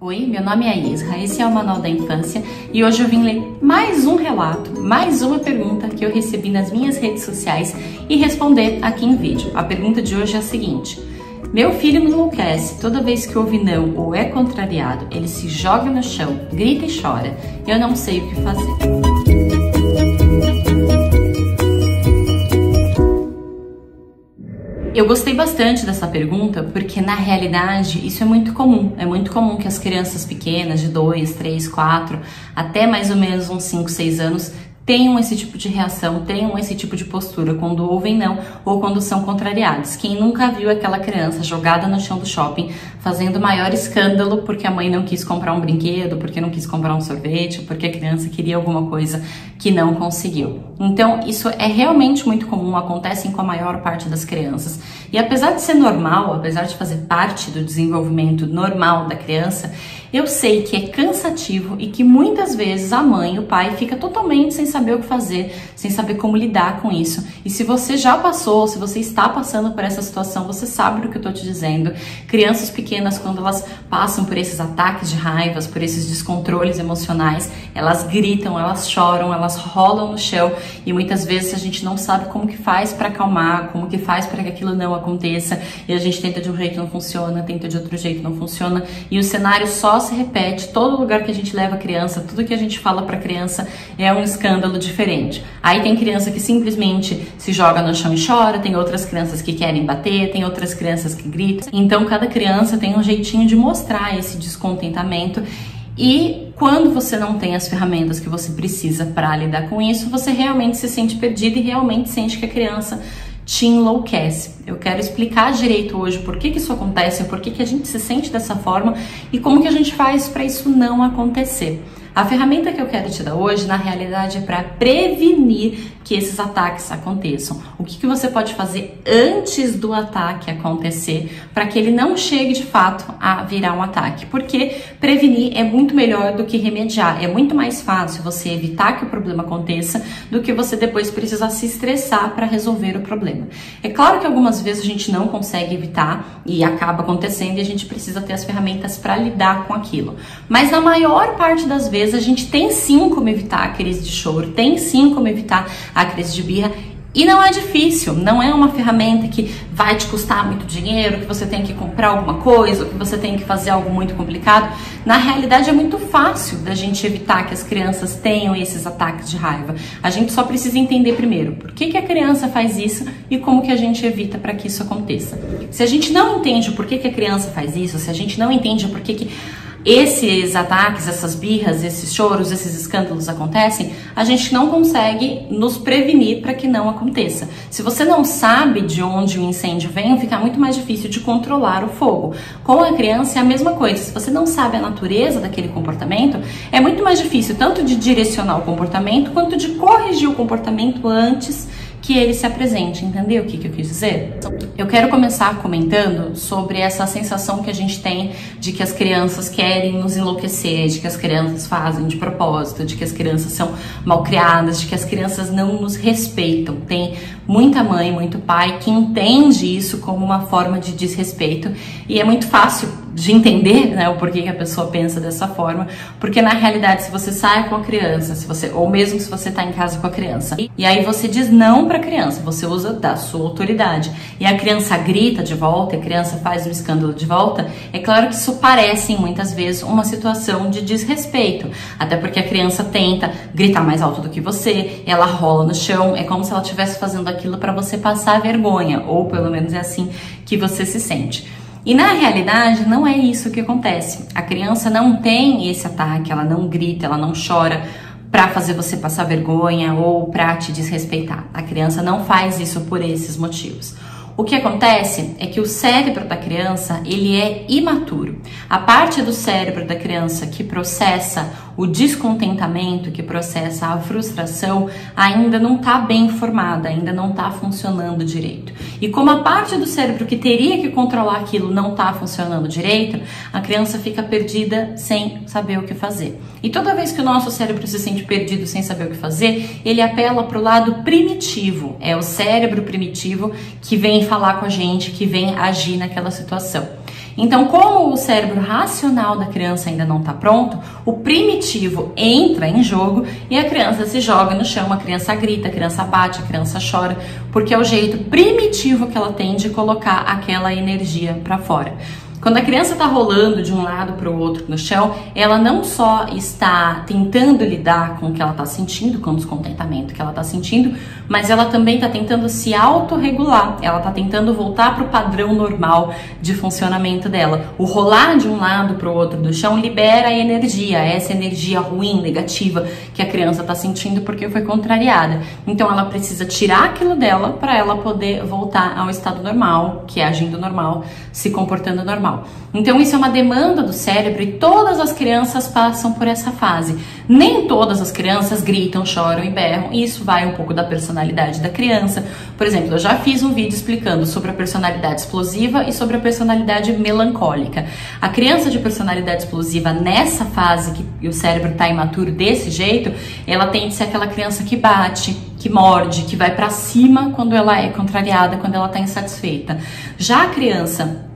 Oi, meu nome é Isra, esse é o Manual da Infância e hoje eu vim ler mais um relato, mais uma pergunta que eu recebi nas minhas redes sociais e responder aqui em vídeo. A pergunta de hoje é a seguinte: meu filho me enlouquece, toda vez que ouve não ou é contrariado, ele se joga no chão, grita e chora. Eu não sei o que fazer. Eu gostei bastante dessa pergunta porque, na realidade, isso é muito comum. É muito comum que as crianças pequenas, de 2, 3, 4, até mais ou menos uns 5, 6 anos, tenham esse tipo de reação, tenham esse tipo de postura quando ouvem não ou quando são contrariados. Quem nunca viu aquela criança jogada no chão do shopping fazendo o maior escândalo porque a mãe não quis comprar um brinquedo, porque não quis comprar um sorvete, porque a criança queria alguma coisa que não conseguiu. Então, isso é realmente muito comum, acontece com a maior parte das crianças. E apesar de ser normal, apesar de fazer parte do desenvolvimento normal da criança, eu sei que é cansativo e que muitas vezes a mãe, o pai, fica totalmente sem saber o que fazer, sem saber como lidar com isso. E se você já passou, se você está passando por essa situação, você sabe do que eu estou te dizendo. Crianças pequenas, quando elas passam por esses ataques de raivas, por esses descontroles emocionais, elas gritam, elas choram, elas rolam no chão e muitas vezes a gente não sabe como que faz para acalmar, como que faz para que aquilo não aconteça e a gente tenta de um jeito não funciona, tenta de outro jeito não funciona e o cenário só se repete. Todo lugar que a gente leva a criança, tudo que a gente fala para a criança é um escândalo diferente. Aí tem criança que simplesmente se joga no chão e chora, tem outras crianças que querem bater, tem outras crianças que gritam. Então cada criança tem um jeitinho de mostrar esse descontentamento e quando você não tem as ferramentas que você precisa para lidar com isso, você realmente se sente perdido e realmente sente que a criança te enlouquece. Eu quero explicar direito hoje por que isso acontece, por que a gente se sente dessa forma e como que a gente faz para isso não acontecer. A ferramenta que eu quero te dar hoje, na realidade, é para prevenir que esses ataques aconteçam. O que você pode fazer antes do ataque acontecer para que ele não chegue de fato a virar um ataque? Porque prevenir é muito melhor do que remediar. É muito mais fácil você evitar que o problema aconteça do que você depois precisar se estressar para resolver o problema. É claro que algumas vezes a gente não consegue evitar e acaba acontecendo e a gente precisa ter as ferramentas para lidar com aquilo. Mas na maior parte das vezes a gente tem sim como evitar a crise de choro, tem sim como evitar a crise de birra e não é difícil, não é uma ferramenta que vai te custar muito dinheiro, que você tem que comprar alguma coisa, ou que você tem que fazer algo muito complicado. Na realidade é muito fácil da gente evitar que as crianças tenham esses ataques de raiva. A gente só precisa entender primeiro por que a criança faz isso e como que a gente evita para que isso aconteça. Se a gente não entende o porquê que a criança faz isso, se a gente não entende o porquê que esses ataques, essas birras, esses choros, esses escândalos acontecem, a gente não consegue nos prevenir para que não aconteça. Se você não sabe de onde o incêndio vem, fica muito mais difícil de controlar o fogo. Com a criança é a mesma coisa. Se você não sabe a natureza daquele comportamento, é muito mais difícil tanto de direcionar o comportamento quanto de corrigir o comportamento antes que ele se apresente. Entendeu o que eu quis dizer? Eu quero começar comentando sobre essa sensação que a gente tem de que as crianças querem nos enlouquecer, de que as crianças fazem de propósito, de que as crianças são malcriadas, de que as crianças não nos respeitam. Tem muita mãe, muito pai que entende isso como uma forma de desrespeito e é muito fácil de entender, né, o porquê que a pessoa pensa dessa forma, porque na realidade se você sai com a criança, ou mesmo se você está em casa com a criança, e aí você diz não para a criança, você usa da sua autoridade, e a criança grita de volta, a criança faz um escândalo de volta, é claro que isso parece muitas vezes uma situação de desrespeito, até porque a criança tenta gritar mais alto do que você, ela rola no chão, é como se ela estivesse fazendo aquilo para você passar vergonha, ou pelo menos é assim que você se sente. E na realidade não é isso que acontece. A criança não tem esse ataque, ela não grita, ela não chora para fazer você passar vergonha ou para te desrespeitar. A criança não faz isso por esses motivos. O que acontece é que o cérebro da criança, ele é imaturo. A parte do cérebro da criança que processa o descontentamento, que processa a frustração, ainda não está bem formada, ainda não está funcionando direito. E como a parte do cérebro que teria que controlar aquilo não está funcionando direito, a criança fica perdida sem saber o que fazer. E toda vez que o nosso cérebro se sente perdido sem saber o que fazer, ele apela para o lado primitivo. É o cérebro primitivo que vem falar com a gente, que vem agir naquela situação. Então, como o cérebro racional da criança ainda não está pronto, o primitivo entra em jogo e a criança se joga no chão, a criança grita, a criança bate, a criança chora, porque é o jeito primitivo que ela tem de colocar aquela energia para fora. Quando a criança está rolando de um lado para o outro no chão, ela não só está tentando lidar com o que ela está sentindo, com o descontentamento que ela está sentindo, mas ela também está tentando se autorregular, ela está tentando voltar para o padrão normal de funcionamento dela. O rolar de um lado para o outro do chão libera energia, essa energia ruim, negativa que a criança está sentindo porque foi contrariada. Então ela precisa tirar aquilo dela para ela poder voltar ao estado normal, que é agindo normal, se comportando normal. Então isso é uma demanda do cérebro e todas as crianças passam por essa fase. Nem todas as crianças gritam, choram e berram, e isso vai um pouco da personalidade da criança. Por exemplo, eu já fiz um vídeo explicando sobre a personalidade explosiva e sobre a personalidade melancólica. A criança de personalidade explosiva, nessa fase que o cérebro está imaturo desse jeito, ela tende a ser aquela criança que bate, que morde, que vai para cima quando ela é contrariada, quando ela está insatisfeita. Já a criança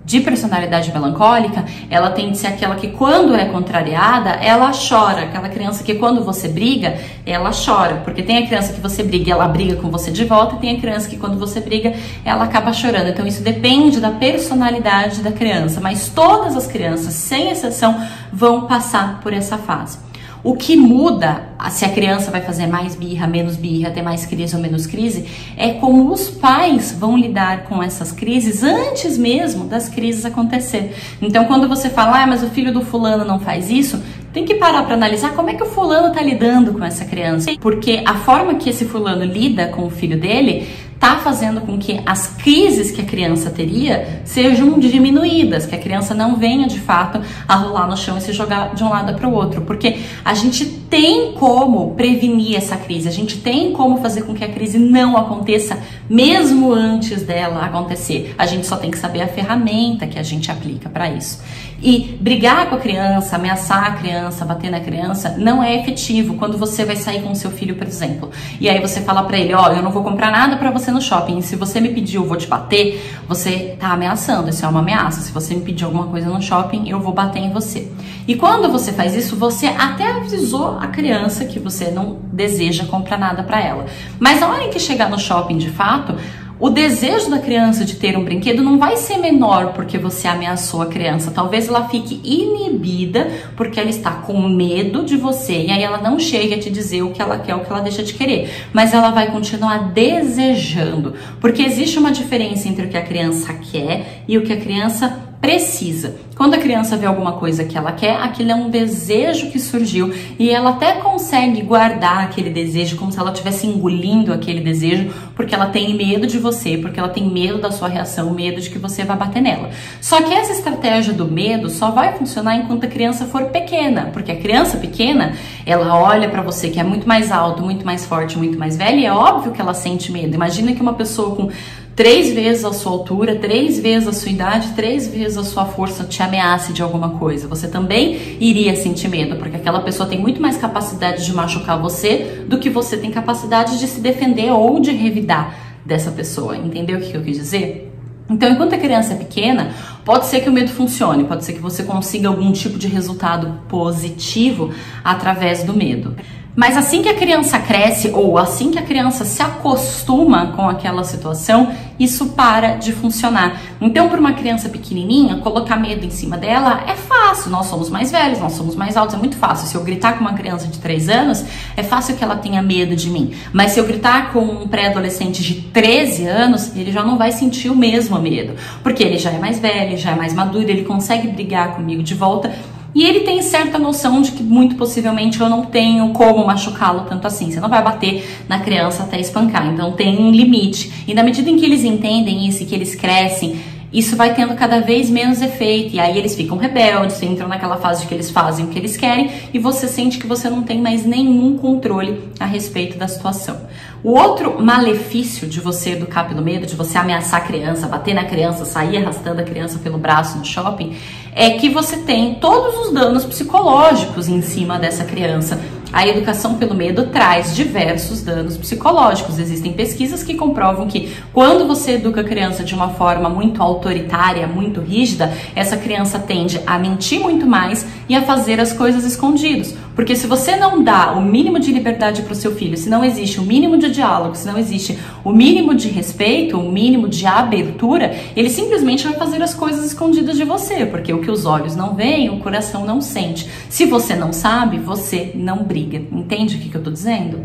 de personalidade melancólica, ela tem de ser aquela que quando é contrariada, ela chora. Aquela criança que quando você briga, ela chora. Porque tem a criança que você briga e ela briga com você de volta, e tem a criança que quando você briga, ela acaba chorando. Então isso depende da personalidade da criança. Mas todas as crianças, sem exceção, vão passar por essa fase. O que muda, se a criança vai fazer mais birra, menos birra, ter mais crise ou menos crise, é como os pais vão lidar com essas crises antes mesmo das crises acontecer. Então, quando você fala, mas o filho do fulano não faz isso, tem que parar para analisar como é que o fulano está lidando com essa criança. Porque a forma que esse fulano lida com o filho dele está fazendo com que as crises que a criança teria sejam diminuídas, que a criança não venha de fato a rolar no chão e se jogar de um lado para o outro, porque a gente tem como prevenir essa crise, a gente tem como fazer com que a crise não aconteça mesmo antes dela acontecer. A gente só tem que saber a ferramenta que a gente aplica para isso. E brigar com a criança, ameaçar a criança, bater na criança, não é efetivo quando você vai sair com o seu filho, por exemplo. E aí você fala pra ele, ó, eu não vou comprar nada pra você no shopping, e se você me pedir eu vou te bater, você tá ameaçando, isso é uma ameaça. Se você me pedir alguma coisa no shopping, eu vou bater em você. E quando você faz isso, você até avisou a criança que você não deseja comprar nada pra ela. Mas na hora em que chegar no shopping de fato, o desejo da criança de ter um brinquedo não vai ser menor porque você ameaçou a criança. Talvez ela fique inibida porque ela está com medo de você e aí ela não chega a te dizer o que ela quer, o que ela deixa de querer. Mas ela vai continuar desejando, porque existe uma diferença entre o que a criança quer e o que a criança precisa. Quando a criança vê alguma coisa que ela quer, aquilo é um desejo que surgiu e ela até consegue guardar aquele desejo como se ela estivesse engolindo aquele desejo, porque ela tem medo de você, porque ela tem medo da sua reação, medo de que você vai bater nela. Só que essa estratégia do medo só vai funcionar enquanto a criança for pequena, porque a criança pequena, ela olha pra você que é muito mais alto, muito mais forte, muito mais velha e é óbvio que ela sente medo. Imagina que uma pessoa com 3 vezes a sua altura, 3 vezes a sua idade, 3 vezes a sua força te ameace de alguma coisa. Você também iria sentir medo, porque aquela pessoa tem muito mais capacidade de machucar você do que você tem capacidade de se defender ou de revidar dessa pessoa. Entendeu o que eu quis dizer? Então, enquanto a criança é pequena, pode ser que o medo funcione, pode ser que você consiga algum tipo de resultado positivo através do medo. Mas assim que a criança cresce ou assim que a criança se acostuma com aquela situação, isso para de funcionar. Então, para uma criança pequenininha, colocar medo em cima dela é fácil. Nós somos mais velhos, nós somos mais altos, é muito fácil. Se eu gritar com uma criança de 3 anos, é fácil que ela tenha medo de mim. Mas se eu gritar com um pré-adolescente de 13 anos, ele já não vai sentir o mesmo medo. Porque ele já é mais velho, já é mais maduro, ele consegue brigar comigo de volta. E ele tem certa noção de que muito possivelmente eu não tenho como machucá-lo tanto assim. Você não vai bater na criança até espancar, então tem um limite. E na medida em que eles entendem isso e que eles crescem, isso vai tendo cada vez menos efeito. E aí eles ficam rebeldes, entram naquela fase de que eles fazem o que eles querem e você sente que você não tem mais nenhum controle a respeito da situação. O outro malefício de você educar pelo medo, de você ameaçar a criança, bater na criança, sair arrastando a criança pelo braço no shopping, é que você tem todos os danos psicológicos em cima dessa criança. a educação pelo medo traz diversos danos psicológicos. Existem pesquisas que comprovam que quando você educa a criança de uma forma muito autoritária, muito rígida, essa criança tende a mentir muito mais e a fazer as coisas escondidos. Porque se você não dá o mínimo de liberdade para o seu filho, se não existe o mínimo de diálogo, se não existe o mínimo de respeito, o mínimo de abertura, ele simplesmente vai fazer as coisas escondidas de você, porque o que os olhos não veem, o coração não sente. Se você não sabe, você não briga. Entende o que eu tô dizendo?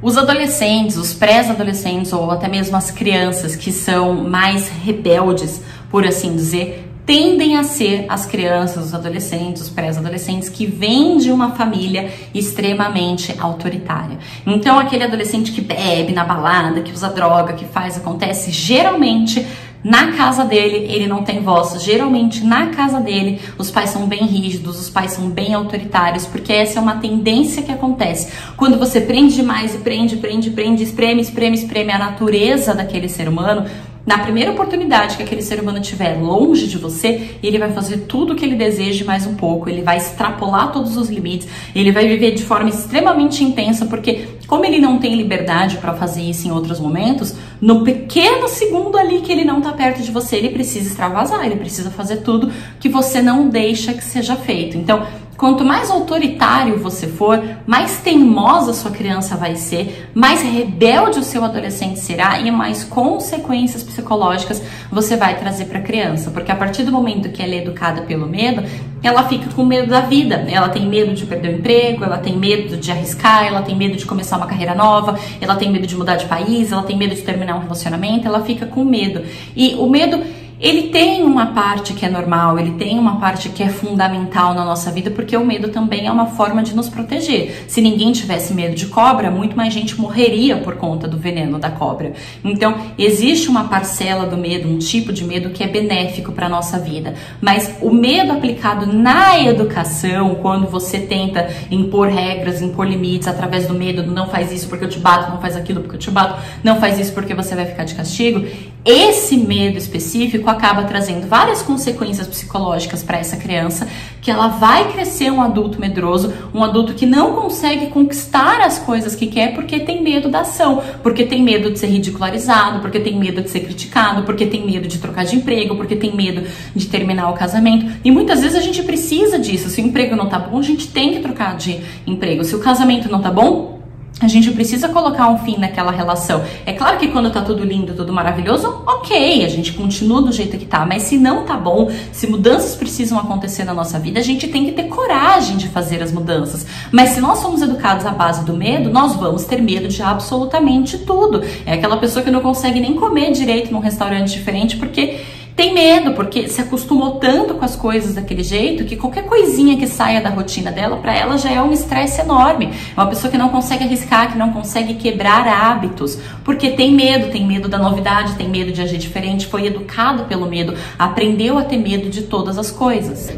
Os adolescentes, os pré-adolescentes ou até mesmo as crianças que são mais rebeldes, por assim dizer, tendem a ser as crianças, os adolescentes, os pré-adolescentes que vêm de uma família extremamente autoritária. Então, aquele adolescente que bebe na balada, que usa droga, que faz, acontece, geralmente na casa dele, ele não tem voz. Geralmente, na casa dele, os pais são bem rígidos, os pais são bem autoritários, porque essa é uma tendência que acontece. Quando você prende demais e prende, espreme a natureza daquele ser humano, na primeira oportunidade que aquele ser humano estiver longe de você, ele vai fazer tudo o que ele deseja mais um pouco, ele vai extrapolar todos os limites, ele vai viver de forma extremamente intensa, porque como ele não tem liberdade para fazer isso em outros momentos, no pequeno segundo ali que ele não tá perto de você, ele precisa extravasar, ele precisa fazer tudo que você não deixa que seja feito. Então, quanto mais autoritário você for, mais teimosa sua criança vai ser, mais rebelde o seu adolescente será e mais consequências psicológicas você vai trazer para a criança. Porque a partir do momento que ela é educada pelo medo, ela fica com medo da vida. Ela tem medo de perder o emprego, ela tem medo de arriscar, ela tem medo de começar uma carreira nova, ela tem medo de mudar de país, ela tem medo de terminar um relacionamento, ela fica com medo. E o medo, ele tem uma parte que é normal, ele tem uma parte que é fundamental na nossa vida, porque o medo também é uma forma de nos proteger. Se ninguém tivesse medo de cobra, muito mais gente morreria por conta do veneno da cobra. Então, existe uma parcela do medo, um tipo de medo que é benéfico para a nossa vida. Mas o medo aplicado na educação, quando você tenta impor regras, impor limites através do medo, do não faz isso porque eu te bato, não faz aquilo porque eu te bato, não faz isso porque você vai ficar de castigo, esse medo específico acaba trazendo várias consequências psicológicas para essa criança, que ela vai crescer um adulto medroso, um adulto que não consegue conquistar as coisas que quer porque tem medo da ação, porque tem medo de ser ridicularizado, porque tem medo de ser criticado, porque tem medo de trocar de emprego, porque tem medo de terminar o casamento. E muitas vezes a gente precisa disso. Se o emprego não tá bom, a gente tem que trocar de emprego. Se o casamento não tá bom, a gente precisa colocar um fim naquela relação. É claro que quando tá tudo lindo, tudo maravilhoso, ok, a gente continua do jeito que tá. Mas se não tá bom, se mudanças precisam acontecer na nossa vida, a gente tem que ter coragem de fazer as mudanças. Mas se nós somos educados à base do medo, nós vamos ter medo de absolutamente tudo. É aquela pessoa que não consegue nem comer direito num restaurante diferente porque tem medo, porque se acostumou tanto com as coisas daquele jeito que qualquer coisinha que saia da rotina dela, para ela já é um estresse enorme. É uma pessoa que não consegue arriscar, que não consegue quebrar hábitos, porque tem medo da novidade, tem medo de agir diferente, foi educado pelo medo, aprendeu a ter medo de todas as coisas.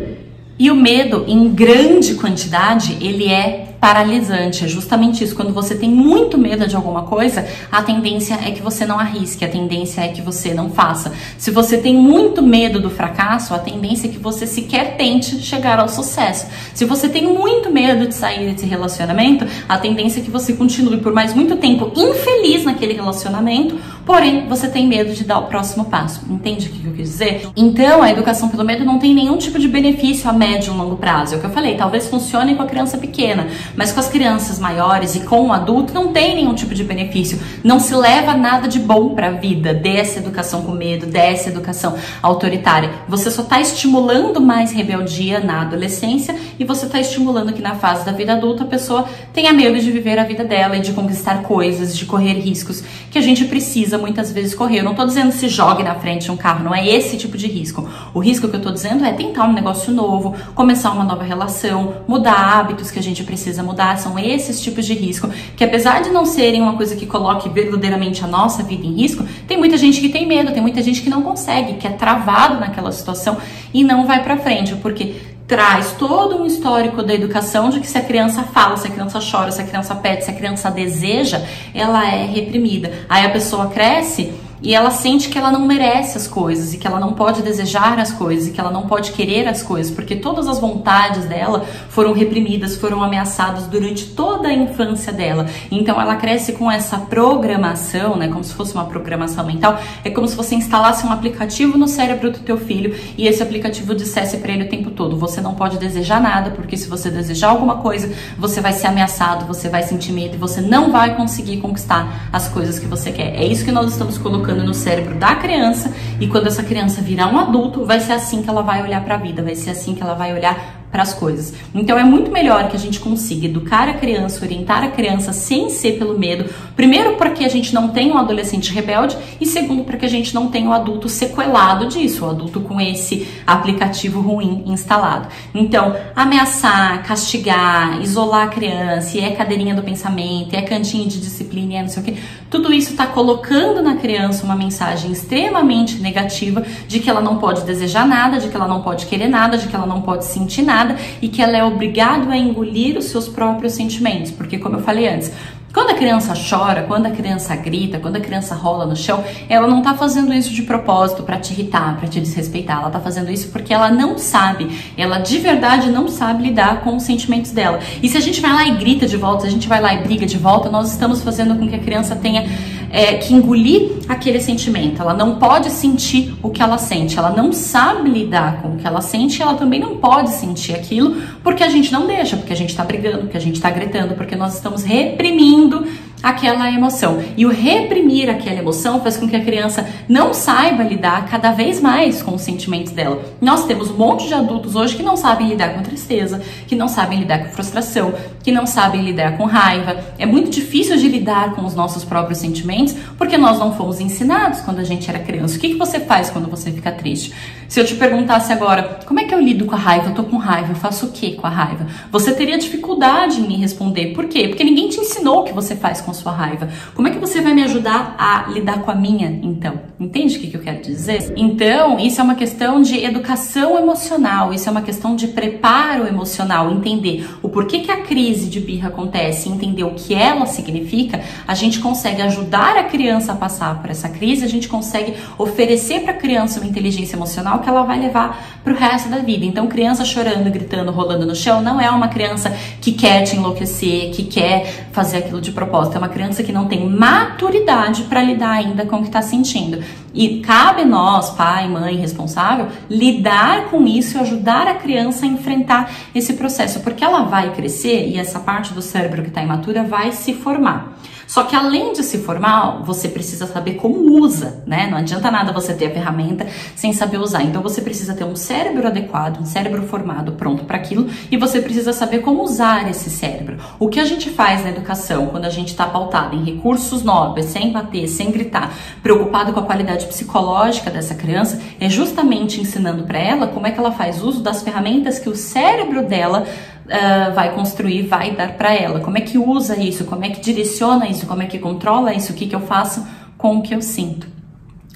E o medo, em grande quantidade, ele é paralisante. É justamente isso. Quando você tem muito medo de alguma coisa, a tendência é que você não arrisque, a tendência é que você não faça. Se você tem muito medo do fracasso, a tendência é que você sequer tente chegar ao sucesso. Se você tem muito medo de sair desse relacionamento, a tendência é que você continue por mais muito tempo infeliz naquele relacionamento, porém você tem medo de dar o próximo passo. Entende o que eu quis dizer? Então, a educação pelo medo não tem nenhum tipo de benefício a médio e longo prazo. É o que eu falei, talvez funcione com a criança pequena, mas com as crianças maiores e com o adulto não tem nenhum tipo de benefício. Não se leva nada de bom para a vida dessa educação com medo, dessa educação autoritária. Você só está estimulando mais rebeldia na adolescência e você está estimulando que na fase da vida adulta a pessoa tenha medo de viver a vida dela e de conquistar coisas, de correr riscos que a gente precisa muitas vezes correr. Eu não estou dizendo se jogue na frente de um carro, não é esse tipo de risco. O risco que eu estou dizendo é tentar um negócio novo, começar uma nova relação, mudar hábitos que a gente precisa mudar. São esses tipos de risco que, apesar de não serem uma coisa que coloque verdadeiramente a nossa vida em risco, tem muita gente que tem medo, tem muita gente que não consegue, que é travado naquela situação e não vai pra frente, porque traz todo um histórico da educação de que se a criança fala, se a criança chora, se a criança pede, se a criança deseja, ela é reprimida. Aí a pessoa cresce e ela sente que ela não merece as coisas e que ela não pode desejar as coisas e que ela não pode querer as coisas, porque todas as vontades dela foram reprimidas, foram ameaçadas durante toda a infância dela. Então ela cresce com essa programação, né, como se fosse uma programação mental. É como se você instalasse um aplicativo no cérebro do teu filho e esse aplicativo dissesse para ele o tempo todo: você não pode desejar nada, porque se você desejar alguma coisa, você vai ser ameaçado, você vai sentir medo e você não vai conseguir conquistar as coisas que você quer. É isso que nós estamos colocando no cérebro da criança, e quando essa criança virar um adulto, vai ser assim que ela vai olhar para a vida, vai ser assim que ela vai olhar para as coisas. Então é muito melhor que a gente consiga educar a criança, orientar a criança sem ser pelo medo. Primeiro, para que a gente não tenha um adolescente rebelde, e segundo, para que a gente não tenha o adulto sequelado disso, o adulto com esse aplicativo ruim instalado. Então, ameaçar, castigar, isolar a criança, e é cadeirinha do pensamento, é cantinho de disciplina, é não sei o que, tudo isso está colocando na criança uma mensagem extremamente negativa de que ela não pode desejar nada, de que ela não pode querer nada, de que ela não pode sentir nada, e que ela é obrigada a engolir os seus próprios sentimentos, porque, como eu falei antes, quando a criança chora, quando a criança grita, quando a criança rola no chão, ela não tá fazendo isso de propósito para te irritar, para te desrespeitar. Ela tá fazendo isso porque ela não sabe, ela de verdade não sabe lidar com os sentimentos dela. E se a gente vai lá e grita de volta, se a gente vai lá e briga de volta, nós estamos fazendo com que a criança tenha que engolir aquele sentimento. Ela não pode sentir o que ela sente, ela não sabe lidar com o que ela sente, e ela também não pode sentir aquilo porque a gente não deixa, porque a gente tá brigando, porque a gente tá gritando, porque nós estamos reprimindo aquela emoção. E o reprimir aquela emoção faz com que a criança não saiba lidar cada vez mais com os sentimentos dela. Nós temos um monte de adultos hoje que não sabem lidar com tristeza, que não sabem lidar com frustração, que não sabem lidar com raiva. É muito difícil de lidar com os nossos próprios sentimentos porque nós não fomos ensinados quando a gente era criança. O que você faz quando você fica triste? Se eu te perguntasse agora, como é que eu lido com a raiva? Eu tô com raiva, eu faço o que com a raiva? Você teria dificuldade em me responder. Por quê? Porque ninguém te ensinou o que você faz com a sua raiva. Como é que você vai me ajudar a lidar com a minha, então? Entende o que eu quero dizer? Então, isso é uma questão de educação emocional, isso é uma questão de preparo emocional, entender o porquê que a crise de birra acontece, entender o que ela significa. A gente consegue ajudar a criança a passar por essa crise, a gente consegue oferecer para a criança uma inteligência emocional que ela vai levar para o resto da vida. Então, criança chorando, gritando, rolando no chão não é uma criança que quer te enlouquecer, que quer fazer aquilo de propósito. É uma criança que não tem maturidade para lidar ainda com o que está sentindo. E cabe nós, pai, mãe, responsável, lidar com isso e ajudar a criança a enfrentar esse processo, porque ela vai crescer e essa parte do cérebro que está imatura vai se formar. Só que além de se formar, você precisa saber como usa, né? Não adianta nada você ter a ferramenta sem saber usar. Então você precisa ter um cérebro adequado, um cérebro formado, pronto para aquilo, e você precisa saber como usar esse cérebro. O que a gente faz na educação, quando a gente está pautado em recursos nobres, sem bater, sem gritar, preocupado com a qualidade psicológica dessa criança, é justamente ensinando para ela como é que ela faz uso das ferramentas que o cérebro dela vai construir, vai dar para ela. Como é que usa isso, como é que direciona isso, como é que controla isso, o que eu faço com o que eu sinto.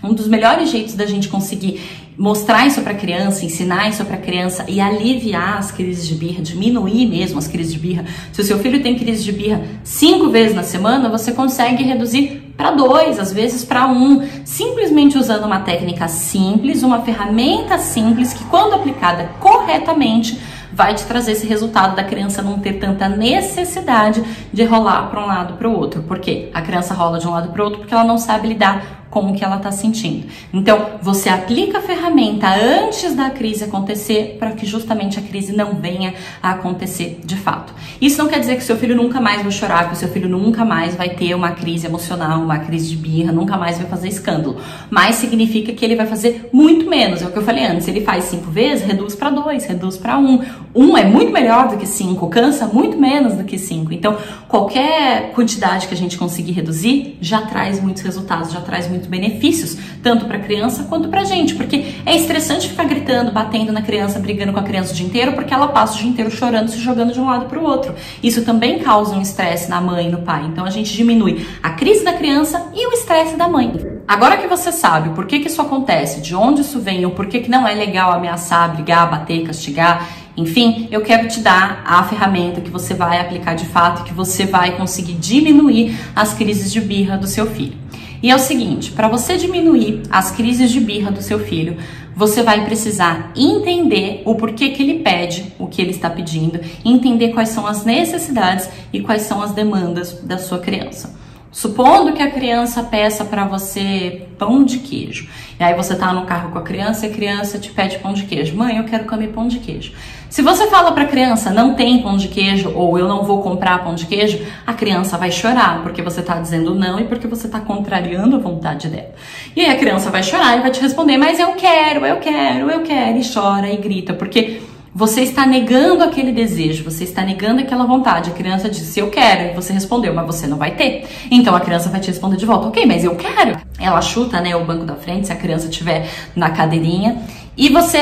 Um dos melhores jeitos da gente conseguir mostrar isso para a criança, ensinar isso para a criança e aliviar as crises de birra, diminuir mesmo as crises de birra. Se o seu filho tem crise de birra 5 vezes na semana, você consegue reduzir para 2, às vezes para 1, simplesmente usando uma técnica simples, uma ferramenta simples que, quando aplicada corretamente, vai te trazer esse resultado da criança não ter tanta necessidade de rolar para um lado para o outro. Por quê? A criança rola de um lado para o outro porque ela não sabe lidar com o que ela está sentindo. Então, você aplica a ferramenta antes da crise acontecer para que justamente a crise não venha a acontecer de fato. Isso não quer dizer que o seu filho nunca mais vai chorar, que o seu filho nunca mais vai ter uma crise emocional, uma crise de birra, nunca mais vai fazer escândalo. Mas significa que ele vai fazer muito menos. É o que eu falei antes, ele faz 5 vezes, reduz para 2, reduz para 1. 1 é muito melhor do que 5, cansa muito menos do que 5. Então, qualquer quantidade que a gente conseguir reduzir já traz muitos resultados, já traz muitos benefícios, tanto para a criança quanto para a gente, porque é estressante ficar gritando, batendo na criança, brigando com a criança o dia inteiro, porque ela passa o dia inteiro chorando, se jogando de um lado para o outro. Isso também causa um estresse na mãe e no pai. Então a gente diminui a crise da criança e o estresse da mãe. Agora que você sabe por que isso acontece, de onde isso vem, ou por que não é legal ameaçar, brigar, bater, castigar, enfim, eu quero te dar a ferramenta que você vai aplicar de fato, que você vai conseguir diminuir as crises de birra do seu filho. E é o seguinte, para você diminuir as crises de birra do seu filho, você vai precisar entender o porquê que ele pede o que ele está pedindo, entender quais são as necessidades e quais são as demandas da sua criança. Supondo que a criança peça para você pão de queijo, e aí você tá no carro com a criança e a criança te pede pão de queijo. Mãe, eu quero comer pão de queijo. Se você fala para a criança, não tem pão de queijo, ou eu não vou comprar pão de queijo, a criança vai chorar, porque você tá dizendo não e porque você tá contrariando a vontade dela. E aí a criança vai chorar e vai te responder, mas eu quero, e chora e grita, porque você está negando aquele desejo, você está negando aquela vontade. A criança disse, eu quero, e você respondeu, mas você não vai ter. Então a criança vai te responder de volta, ok, mas eu quero. Ela chuta, né, o banco da frente, se a criança estiver na cadeirinha, e você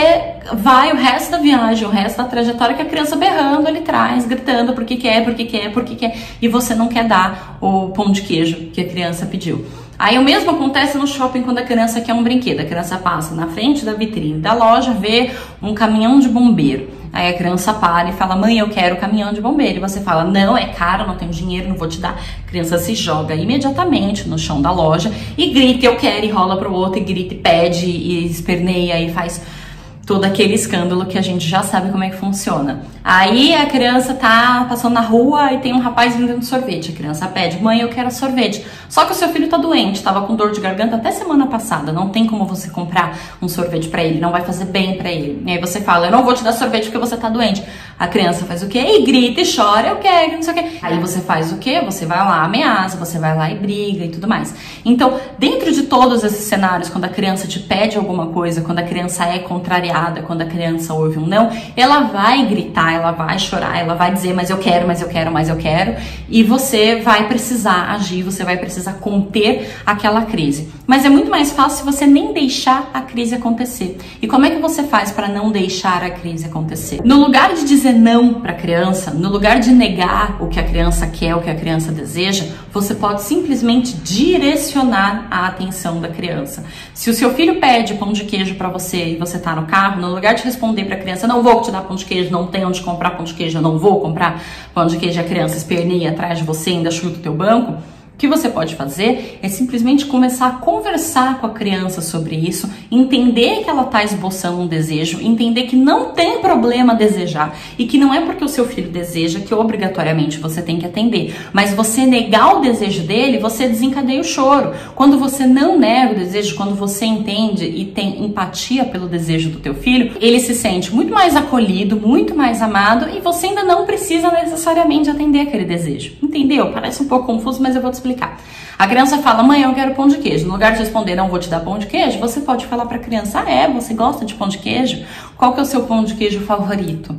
vai o resto da viagem, o resto da trajetória com a criança berrando ali atrás, gritando porque quer, e você não quer dar o pão de queijo que a criança pediu. Aí o mesmo acontece no shopping quando a criança quer um brinquedo. A criança passa na frente da vitrine da loja, vê um caminhão de bombeiro. Aí a criança para e fala, mãe, eu quero o caminhão de bombeiro. E você fala, não, é caro, não tenho dinheiro, não vou te dar. A criança se joga imediatamente no chão da loja e grita, eu quero, e rola pro outro, e grita, e pede, e esperneia, e faz todo aquele escândalo que a gente já sabe como é que funciona. Aí a criança tá passando na rua e tem um rapaz vendendo sorvete. A criança pede, mãe, eu quero sorvete. Só que o seu filho tá doente, tava com dor de garganta até semana passada. Não tem como você comprar um sorvete pra ele, não vai fazer bem pra ele. E aí você fala, eu não vou te dar sorvete porque você tá doente. A criança faz o quê? E grita e chora, eu quero, não sei o quê. Aí você faz o quê? Você vai lá, ameaça, você vai lá e briga e tudo mais. Então, dentro de todos esses cenários, quando a criança te pede alguma coisa, quando a criança é contrariada, quando a criança ouve um não, ela vai gritar, ela vai chorar, ela vai dizer, mas eu quero, e você vai precisar agir, você vai precisar conter aquela crise. Mas é muito mais fácil se você nem deixar a crise acontecer. E como é que você faz para não deixar a crise acontecer? No lugar de dizer não para a criança, no lugar de negar o que a criança quer, o que a criança deseja, você pode simplesmente direcionar a atenção da criança. Se o seu filho pede pão de queijo para você e você tá no carro, no lugar de responder para a criança, não vou te dar pão de queijo, não tem onde comprar pão de queijo, eu não vou comprar pão de queijo, a criança esperneia atrás de você e ainda chuta o teu banco, o que você pode fazer é simplesmente começar a conversar com a criança sobre isso, entender que ela está esboçando um desejo, entender que não tem problema desejar e que não é porque o seu filho deseja que obrigatoriamente você tem que atender, mas você negar o desejo dele, você desencadeia o choro. Quando você não nega o desejo, quando você entende e tem empatia pelo desejo do teu filho, ele se sente muito mais acolhido, muito mais amado e você ainda não precisa necessariamente atender aquele desejo. Entendeu? Parece um pouco confuso, mas eu vou te explicar. A criança fala, mãe, eu quero pão de queijo. No lugar de responder, não vou te dar pão de queijo, você pode falar para a criança, você gosta de pão de queijo? Qual que é o seu pão de queijo favorito?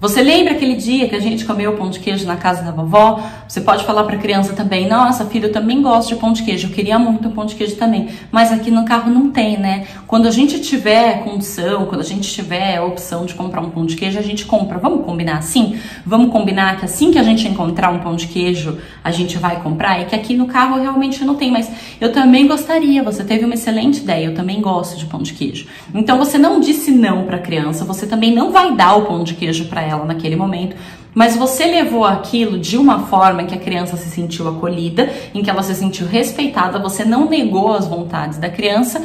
Você lembra aquele dia que a gente comeu pão de queijo na casa da vovó? Você pode falar para a criança também, nossa, filho, eu também gosto de pão de queijo, eu queria muito pão de queijo também, mas aqui no carro não tem, né? Quando a gente tiver condição, quando a gente tiver a opção de comprar um pão de queijo, a gente compra. Vamos combinar assim? Vamos combinar que assim que a gente encontrar um pão de queijo, a gente vai comprar? E que aqui no carro realmente não tem, mas eu também gostaria, você teve uma excelente ideia, eu também gosto de pão de queijo. Então você não disse não para a criança, você também não vai dar o pão de queijo para ela naquele momento, mas você levou aquilo de uma forma em que a criança se sentiu acolhida, em que ela se sentiu respeitada, você não negou as vontades da criança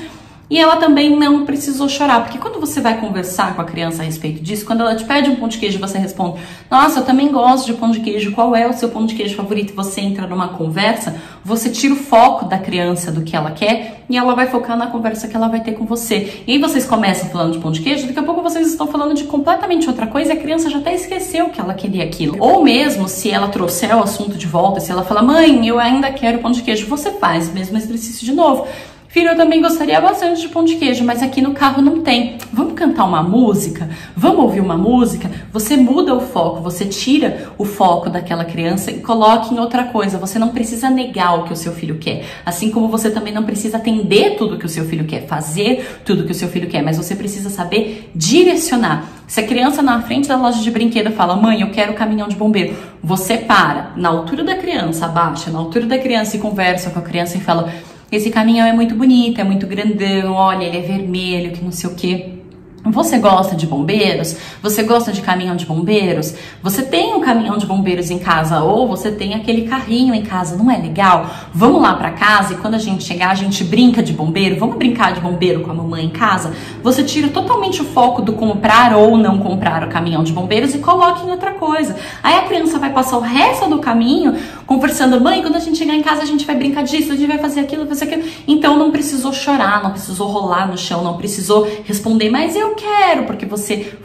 e ela também não precisou chorar, porque quando você vai conversar com a criança a respeito disso, quando ela te pede um pão de queijo, você responde, nossa, eu também gosto de pão de queijo, qual é o seu pão de queijo favorito? E você entra numa conversa, você tira o foco da criança do que ela quer e ela vai focar na conversa que ela vai ter com você. E aí vocês começam falando de pão de queijo, daqui a pouco vocês estão falando de completamente outra coisa e a criança já até esqueceu que ela queria aquilo. Ou mesmo, se ela trouxer o assunto de volta, se ela falar, mãe, eu ainda quero pão de queijo, você faz o mesmo exercício de novo. Filho, eu também gostaria bastante de pão de queijo, mas aqui no carro não tem. Vamos cantar uma música? Vamos ouvir uma música? Você muda o foco, você tira o foco daquela criança e coloca em outra coisa. Você não precisa negar o que o seu filho quer. Assim como você também não precisa atender tudo que o seu filho quer, fazer tudo que o seu filho quer, mas você precisa saber direcionar. Se a criança na frente da loja de brinquedo fala, mãe, eu quero o caminhão de bombeiro, você para na altura da criança, abaixa na altura da criança e conversa com a criança e fala, esse caminhão é muito bonito, é muito grandão, olha, ele é vermelho, que não sei o quê. Você gosta de bombeiros? Você gosta de caminhão de bombeiros? Você tem um caminhão de bombeiros em casa ou você tem aquele carrinho em casa, não é legal? Vamos lá para casa e quando a gente chegar a gente brinca de bombeiro? Vamos brincar de bombeiro com a mamãe em casa? Você tira totalmente o foco do comprar ou não comprar o caminhão de bombeiros e coloca em outra coisa. Aí a criança vai passar o resto do caminho conversando, mãe, quando a gente chegar em casa a gente vai brincar disso, a gente vai fazer aquilo, fazer aquilo. Então não precisou chorar, não precisou rolar no chão, não precisou responder, mas eu quero, porque você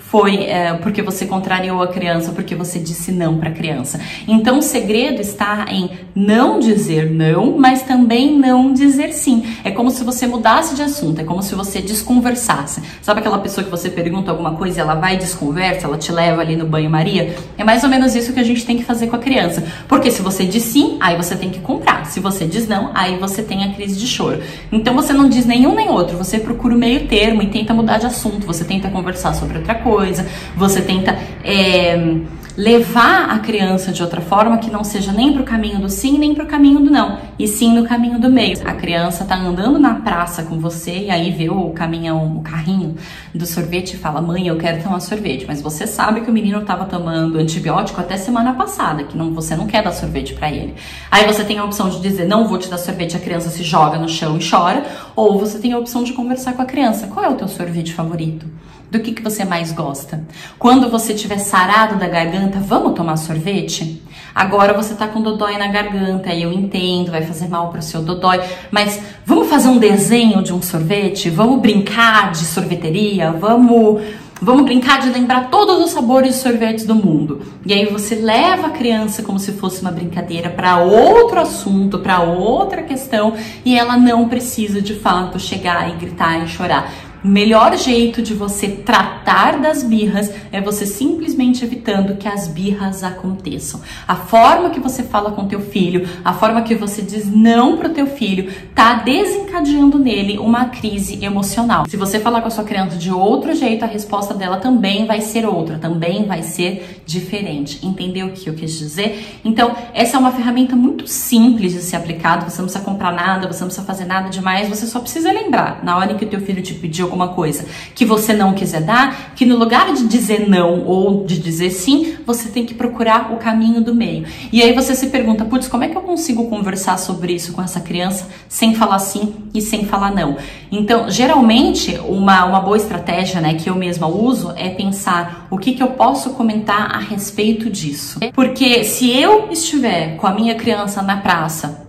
porque você contrariou a criança, porque você disse não para a criança. Então o segredo está em não dizer não, mas também não dizer sim. É como se você mudasse de assunto, é como se você desconversasse. Sabe aquela pessoa que você pergunta alguma coisa e ela vai e desconversa, ela te leva ali no banho-maria? É mais ou menos isso que a gente tem que fazer com a criança. Porque se você diz sim, aí você tem que comprar. Se você diz não, aí você tem a crise de choro. Então você não diz nenhum nem outro, você procura o meio termo e tenta mudar de assunto, você tenta conversar sobre outra coisa, você tenta levar a criança de outra forma que não seja nem pro caminho do sim, nem pro caminho do não, e sim no caminho do meio. A criança tá andando na praça com você e aí vê o caminhão, o carrinho do sorvete e fala, mãe, eu quero tomar sorvete, mas você sabe que o menino tava tomando antibiótico até semana passada, que você não quer dar sorvete para ele. Aí você tem a opção de dizer, não vou te dar sorvete, a criança se joga no chão e chora, ou você tem a opção de conversar com a criança. Qual é o teu sorvete favorito? Do que você mais gosta? Quando você estiver sarado da garganta, vamos tomar sorvete? Agora você tá com dodói na garganta, eu entendo, vai fazer mal pro seu dodói, mas vamos fazer um desenho de um sorvete? Vamos brincar de sorveteria? Vamos brincar de lembrar todos os sabores de sorvetes do mundo. E aí você leva a criança como se fosse uma brincadeira para outro assunto, para outra questão, e ela não precisa de fato chegar e gritar e chorar. O melhor jeito de você tratar das birras é você simplesmente evitando que as birras aconteçam. A forma que você fala com teu filho, a forma que você diz não pro teu filho, tá desencadeando nele uma crise emocional. Se você falar com a sua criança de outro jeito, a resposta dela também vai ser outra, também vai ser diferente. Entendeu o que eu quis dizer? Então, essa é uma ferramenta muito simples de ser aplicada, você não precisa comprar nada, você não precisa fazer nada demais, você só precisa lembrar, na hora que o teu filho te pediu alguma coisa que você não quiser dar, que no lugar de dizer não ou de dizer sim, você tem que procurar o caminho do meio. E aí você se pergunta, putz, como é que eu consigo conversar sobre isso com essa criança sem falar sim e sem falar não? Então, geralmente, uma boa estratégia, né, que eu mesma uso é pensar o que eu posso comentar a respeito disso. Porque se eu estiver com a minha criança na praça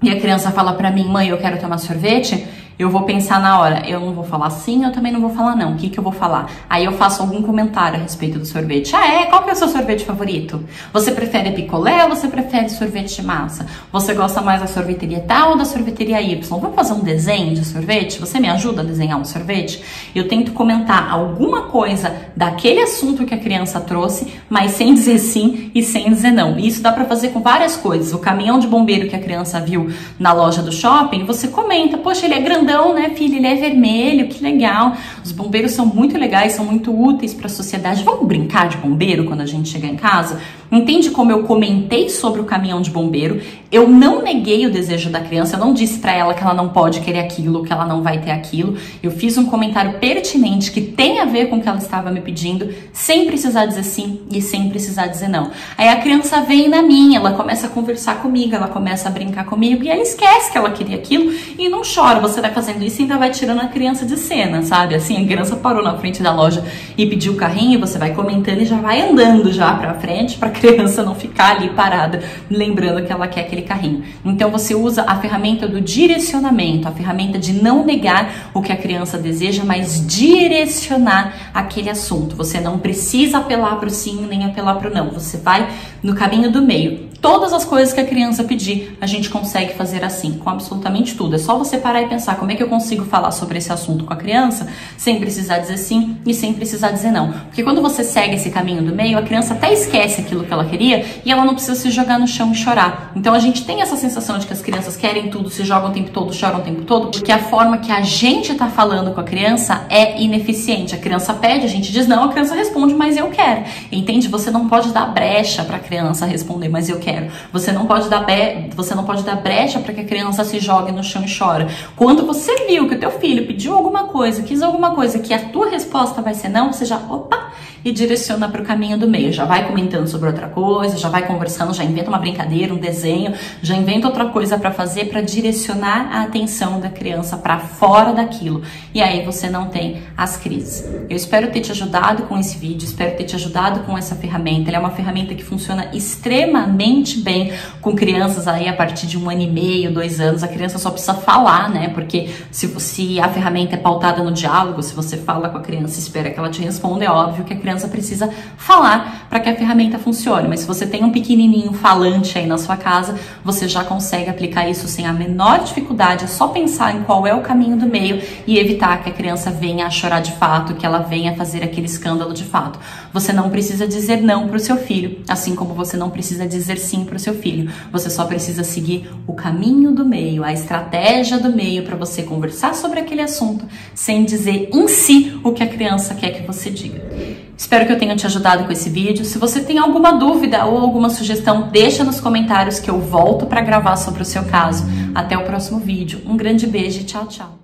e a criança fala pra mim, mãe, eu quero tomar sorvete, eu vou pensar na hora, eu não vou falar sim, eu também não vou falar não. O que eu vou falar? Aí eu faço algum comentário a respeito do sorvete. Qual que é o seu sorvete favorito? Você prefere picolé ou você prefere sorvete de massa? Você gosta mais da sorveteria tal ou da sorveteria Y? Vamos fazer um desenho de sorvete? Você me ajuda a desenhar um sorvete? Eu tento comentar alguma coisa daquele assunto que a criança trouxe, mas sem dizer sim e sem dizer não. E isso dá pra fazer com várias coisas. O caminhão de bombeiro que a criança viu na loja do shopping, você comenta, poxa, ele é grandão, né, filho? Ele é vermelho, que legal. Os bombeiros são muito legais, são muito úteis para a sociedade. Vamos brincar de bombeiro quando a gente chegar em casa? Entende como eu comentei sobre o caminhão de bombeiro? Eu não neguei o desejo da criança, eu não disse para ela que ela não pode querer aquilo, que ela não vai ter aquilo. Eu fiz um comentário pertinente que tem a ver com o que ela estava me pedindo, sem precisar dizer sim e sem precisar dizer não. Aí a criança vem na minha, ela começa a conversar comigo, ela começa a brincar comigo e ela esquece que ela queria aquilo e não chora. Você vai fazendo isso e ainda vai tirando a criança de cena, sabe? Assim, a criança parou na frente da loja e pediu o carrinho, você vai comentando e já vai andando já pra frente pra criança não ficar ali parada, lembrando que ela quer aquele carrinho. Então você usa a ferramenta do direcionamento, a ferramenta de não negar o que a criança deseja, mas direcionar aquele assunto. Você não precisa apelar pro sim nem apelar pro não, você vai no caminho do meio. Todas as coisas que a criança pedir, a gente consegue fazer assim, com absolutamente tudo. É só você parar e pensar como é que eu consigo falar sobre esse assunto com a criança sem precisar dizer sim e sem precisar dizer não. Porque quando você segue esse caminho do meio, a criança até esquece aquilo que que ela queria e ela não precisa se jogar no chão e chorar. Então a gente tem essa sensação de que as crianças querem tudo, se jogam o tempo todo, choram o tempo todo, porque a forma que a gente tá falando com a criança é ineficiente. A criança pede, a gente diz não, a criança responde, mas eu quero. Entende? Você não pode dar brecha para a criança responder, mas eu quero. Você não pode dar brecha para que a criança se jogue no chão e chora. Quando você viu que o teu filho pediu alguma coisa, quis alguma coisa, que a tua resposta vai ser não, você já, opa, e direciona para o caminho do meio. Já vai comentando sobre outra coisa, já vai conversando, já inventa uma brincadeira, um desenho, já inventa outra coisa para fazer, para direcionar a atenção da criança para fora daquilo. E aí você não tem as crises. Eu espero ter te ajudado com esse vídeo, espero ter te ajudado com essa ferramenta. Ela é uma ferramenta que funciona extremamente bem com crianças aí a partir de 1 ano e meio, 2 anos. A criança só precisa falar, né? Porque se a ferramenta é pautada no diálogo, se você fala com a criança e espera que ela te responda, é óbvio que a criança precisa falar para que a ferramenta funcione. Mas se você tem um pequenininho falante aí na sua casa, você já consegue aplicar isso sem a menor dificuldade. É só pensar em qual é o caminho do meio e evitar que a criança venha a chorar de fato, que ela venha a fazer aquele escândalo de fato. Você não precisa dizer não para o seu filho, assim como você não precisa dizer sim para o seu filho. Você só precisa seguir o caminho do meio, a estratégia do meio para você conversar sobre aquele assunto sem dizer em si o que a criança quer que você diga. Espero que eu tenha te ajudado com esse vídeo. Se você tem alguma dúvida ou alguma sugestão, deixa nos comentários que eu volto para gravar sobre o seu caso. Até o próximo vídeo. Um grande beijo e tchau, tchau.